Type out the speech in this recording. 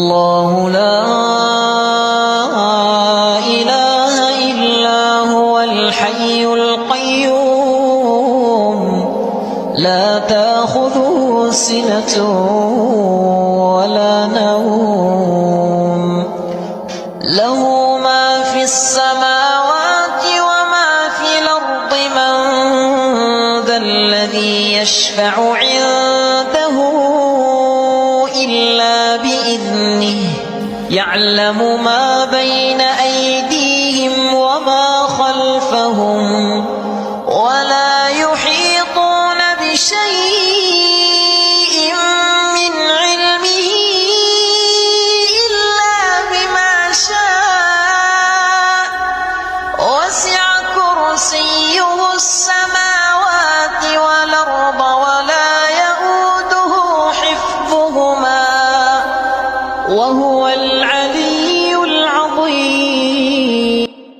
الله لا إله إلا هو الحي القيوم لا تأخذه سنة ولا نوم له ما في السماوات وما في الأرض من ذا الذي يشفع عنده إلا بإذنه يعلم ما بين أيديهم وما خلفهم ولا يحيطون بشيء من علمه إلا بما شاء وسع كرسيه السماوات والأرض ولا يئوده حفظهما وهو العلي